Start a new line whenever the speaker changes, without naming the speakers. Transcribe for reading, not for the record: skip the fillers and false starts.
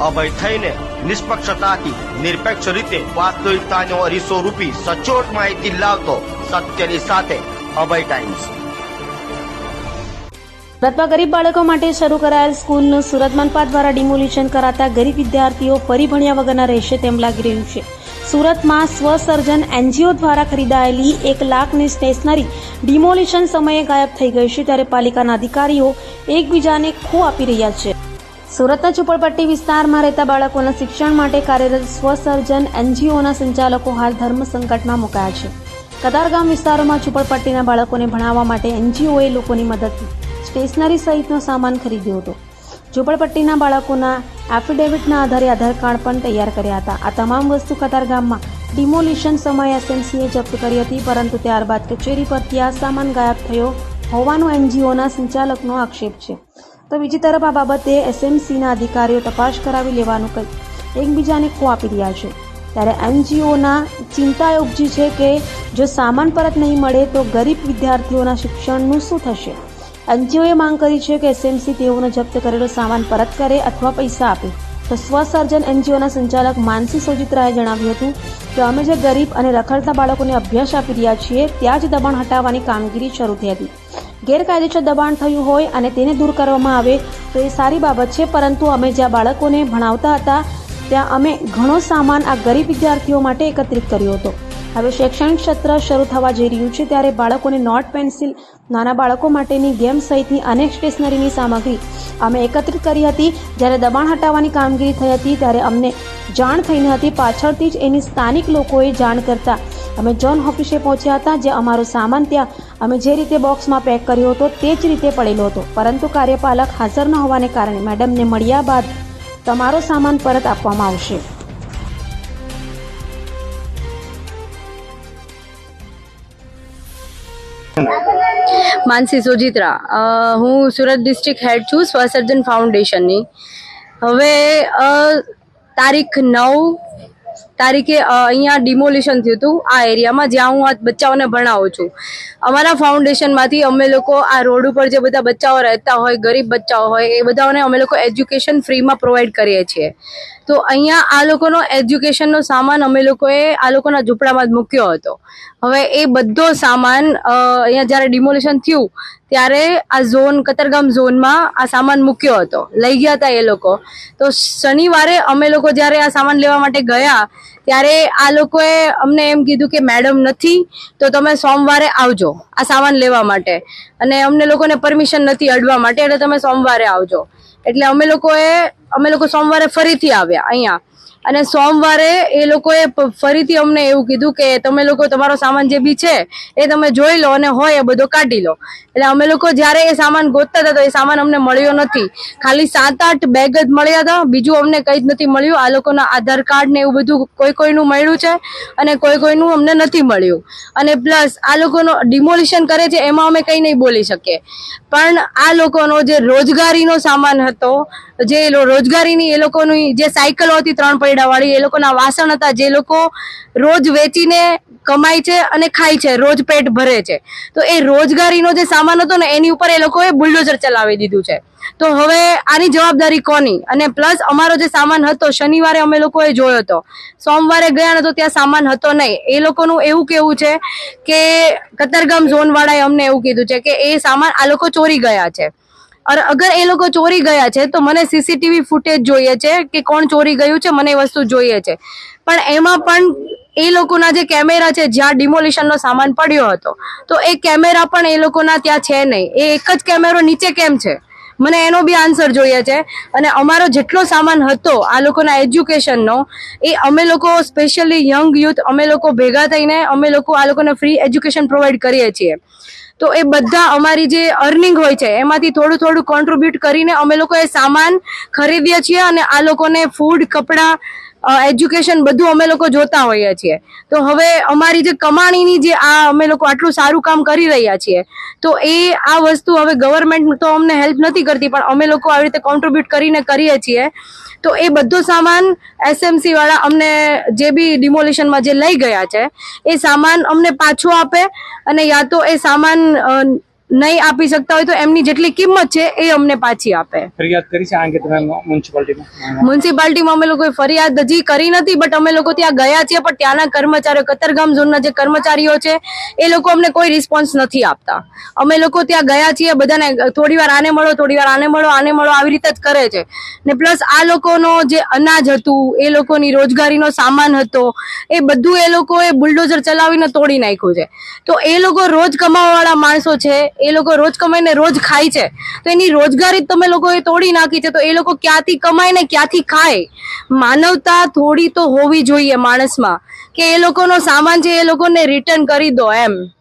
અભય થઈને નિષ્પક્ષતાથી નિરપેક્ષ રીતે વાસ્તવિકતાનો અરીસો રૂપી સચોટ માહિતી લાવતો સત્યની સાથે અભય ટાઈમ્સ।
સુરતમાં ગરીબ બાળકો માટે શરૂ કરાયેલ સ્કૂલનું સુરત મનપા દ્વારા ડિમોલિશન કરાતા ગરીબ વિદ્યાર્થીઓ ફરી ભણ્યા વગરના રહેશે તેમ લાગી રહ્યું છે। સુરતમાં સ્વસર્જન એનજીઓ દ્વારા ખરીદાયેલી 1 લાખની સ્ટેશનરી ડિમોલિશન સમયે ગાયબ થઈ ગઈ છે, ત્યારે પાલિકાના અધિકારીઓ એકબીજાને ખો આપી રહ્યા છે। સુરતના ઝુંપડપટ્ટી વિસ્તારમાં રહેતા બાળકોના શિક્ષણ માટે કાર્યરત સ્વસર્જન એનજીઓના સંચાલકો હાલ ધર્મ સંકટમાં મુકાયા છે। કતારગામ વિસ્તારોમાં ઝુંપડપટ્ટીના બાળકોને ભણાવવા માટે એનજીઓએ લોકોની મદદથી સ્ટેશનરી સહિતનો સામાન ખરીદ્યો હતો। ઝુંપડપટ્ટીના બાળકોના એફિડેવિટના આધારે આધાર કાર્ડ પણ તૈયાર કર્યા હતા। આ તમામ વસ્તુ કતારગામમાં ડિમોલિશન સમયે એસએમસીએ જપ્ત કરી હતી, પરંતુ ત્યારબાદ કચેરી પરથી આ સામાન ગાયબ થયો હોવાનો એનજીઓના સંચાલકનો આક્ષેપ છે। તો બીજી તરફ આ બાબતે એસએમસીના અધિકારીઓ તપાસ કરાવી લેવાનું કહી એકબીજાને ખો આપી રહ્યા છે। ત્યારે એનજીઓના ચિંતા ઉપજી છે કે જો સામાન પરત નહીં મળે તો ગરીબ વિદ્યાર્થીઓના શિક્ષણનું શું થશે। એનજીઓએ માંગ કરી છે કે એસએમસી તેઓનો જપ્ત કરેલો સામાન પરત કરે અથવા પૈસા આપે। તો સ્વસર્જન એનજીઓના સંચાલક માનસી સોજિત્રાએ જણાવ્યું હતું કે અમે જે ગરીબ અને રખડતા બાળકોને અભ્યાસ આપી રહ્યા છીએ ત્યાં જ દબાણ હટાવવાની કામગીરી શરૂ થઈ હતી। ગેરકાયદેસર દબાણ થયું હોય અને તેને દૂર કરવામાં આવે તો એ સારી બાબત છે, પરંતુ અમે જ્યાં બાળકોને ભણાવતા હતા ત્યાં અમે ઘણો સામાન આ ગરીબ વિદ્યાર્થીઓ માટે એકત્રિત કર્યો હતો। હવે શૈક્ષણિક સત્ર શરૂ થવા જઈ રહ્યું છે, ત્યારે બાળકોને નોટ, પેન્સિલ, નાના બાળકો માટેની ગેમ સહિતની અનેક સ્ટેશનરીની સામગ્રી અમે એકત્રિત કરી હતી। જ્યારે દબાણ હટાવવાની કામગીરી થઈ હતી ત્યારે અમને જાણ થઈને હતી। પાછળથી જ એની સ્થાનિક લોકોએ જાણ કરતા અમે ઝોન ઓફિસે પહોંચ્યા હતા, જે અમારો સામાન ત્યાં અમે જે રીતે બોક્સમાં પેક કર્યો હતો તે જ રીતે પડેલો હતો, પરંતુ કાર્યપાલક હાજર ન હોવાને કારણે મેડમને મળ્યા બાદ તમારો સામાન પરત આપવામાં આવશે।
માનસી સોજિત્રા, હું સુરત ડિસ્ટ્રિક્ટ હેડ છું સ્વસર્જન ફાઉન્ડેશનની। હવે તારીખ 9 તારીખે અહીંયા ડિમોલિશન થયું હતું આ એરિયામાં જ્યાં હું આ બચ્ચાઓને ભણાવું છું। અમારા ફાઉન્ડેશનમાંથી અમે લોકો આ રોડ ઉપર જે બધા બચ્ચાઓ રહેતા હોય, ગરીબ બચ્ચાઓ હોય, એ બધાઓને અમે લોકો એજ્યુકેશન ફ્રીમાં પ્રોવાઈડ કરીએ છીએ। તો અહીંયા આ લોકોનો એજ્યુકેશનનો સામાન અમે લોકોએ આ લોકોના ઝૂંપડામાં જ મૂક્યો હતો। હવે એ બધો સામાન અહીંયા જ્યારે ડિમોલિશન થયું ત્યારે આ ઝોન, કતારગામ ઝોનમાં આ સામાન મૂક્યો હતો, લઈ ગયા હતા એ લોકો। તો શનિવારે અમે લોકો જ્યારે આ સામાન લેવા માટે ગયા ત્યારે આ લોકોએ અમને એમ કીધું કે મેડમ નથી, તો તમે સોમવારે આવજો આ સામાન લેવા માટે, અને અમને લોકોને પરમિશન નથી અડવા માટે, એટલે તમે સોમવારે આવજો। એટલે અમે લોકો સોમવારે ફરીથી આવ્યા અહીંયા, અને સોમવારે એ લોકોએ ફરીથી અમને એવું કીધું કે તમે લોકો તમારો સામાન જે બી છે એ તમે જોઈ લો અને હોય એ બધો કાઢી લો। એટલે અમે લોકો જ્યારે એ સામાન ગોતતા હતા તો એ સામાન અમને મળ્યો નથી, ખાલી 7-8 બેગ જ મળ્યા હતા, બીજું અમને કંઈ જ નથી મળ્યું। આ લોકોના આધાર કાર્ડ ને એવું બધું કોઈનું મળ્યું છે અને કોઈનું અમને નથી મળ્યું। અને પ્લસ આ લોકોનો ડિમોલિશન કરે છે એમાં અમે કંઈ નહીં બોલી શકીએ, પણ આ લોકોનો જે રોજગારીનો સામાન હતો, જે રોજગારીની એ લોકોની જે સાયકલો હતી 3 પૈડાવાળી, એ લોકોના વાસણ હતા જે લોકો રોજ વેચીને કમાય છે અને ખાય છે, રોજ પેટ ભરે છે, તો એ રોજગારીનો જે સામાન હતો ને એની ઉપર એ લોકોએ બુલડોઝર ચલાવી દીધું છે। તો હવે આની જવાબદારી કોની? અને પ્લસ અમારો જે સામાન હતો શનિવારે અમે લોકોએ જોયો હતો, સોમવારે ગયા ને તો ત્યાં સામાન હતો નહીં। એ લોકોનું એવું કેવું છે કે કતારગામ ઝોન વાળાએ અમને એવું કીધું છે કે એ સામાન આ લોકો ચોરી ગયા છે। અગર એ લોકો ચોરી ગયા છે તો મને સીસીટીવી ફૂટેજ જોઈએ છે કે કોણ ચોરી ગયું છે, મને એ વસ્તુ જોઈએ છે। પણ એમાં પણ એ લોકોના જે કેમેરા છે જ્યાં ડિમોલિશનનો સામાન પડ્યો હતો, તો એ કેમેરા પણ એ લોકોના ત્યાં છે નહીં। એ એક જ કેમેરો નીચે કેમ છે, મને એનો બી આન્સર જોઈએ છે। અને અમારો જેટલો સામાન હતો આ લોકોના એજ્યુકેશનનો, એ અમે લોકો સ્પેશિયલી યંગ યુથ અમે લોકો ભેગા થઈને અમે લોકો આ લોકોને ફ્રી એજ્યુકેશન પ્રોવાઈડ કરીએ છીએ। તો એ બધા અમારી જે અર્નિંગ હોય છે એમાંથી થોડું થોડું કોન્ટ્રીબ્યુટ કરીને અમે લોકો એ સામાન ખરીદીએ છીએ, અને આ લોકોને ફૂડ, કપડાં, એજ્યુકેશન બધું અમે લોકો જોતા હોઈએ છીએ। તો હવે અમારી જે કમાણીની જે આ અમે લોકો આટલું સારું કામ કરી રહ્યા છીએ, તો એ આ વસ્તુ હવે ગવર્મેન્ટ તો અમને હેલ્પ નથી કરતી, પણ અમે લોકો આવી રીતે કોન્ટ્રીબ્યુટ કરીને કરીએ છીએ। તો એ બધો સામાન એસએમસી વાળા અમને જે બી ડિમોલિશનમાં જે લઈ ગયા છે એ સામાન અમને પાછો આપે, અને યા તો એ સામાન નહીં આપી શકતા હોય તો એમની જેટલી કિંમત છે એ અમને પાછી આપે.
ફરિયાદ કરી છે આ અંગે તમે મ્યુનિસિપાલિટીમાં?
મ્યુનિસિપાલિટીમાં અમે લોકોએ ફરિયાદ હજી કરી નથી, બટ અમે લોકો ત્યાં ગયા છીએ, પણ ત્યાંના કર્મચારીઓ, કતારગામ ઝોનના જે કર્મચારીઓ છે એ લોકો અમને કોઈ રિસ્પોન્સ નથી આપતા. અમે લોકો ત્યાં ગયા છીએ, બધાને થોડી વાર આને મળો, થોડી વાર આને મળો, આને મળો, આવી રીતે જ કરે છે. ને પ્લસ આ લોકોનો જે અનાજ હતું, એ લોકોની રોજગારીનો સામાન હતો, એ બધું એ લોકોએ બુલડોઝર ચલાવીને તોડી નાખ્યું છે. તો એ લોકો રોજ કમાવાવાળા માણસો છે, એ લોકો રોજ કમાઈને રોજ ખાય છે, તો એની રોજગારી તમે લોકોએ તોડી નાખી છે, તો એ લોકો ક્યાંથી કમાય ને ક્યાંથી ખાય? માનવતા થોડી તો હોવી જોઈએ માણસમાં, કે એ લોકોનો સામાન છે એ લોકોને રિટર્ન કરી દો એમ.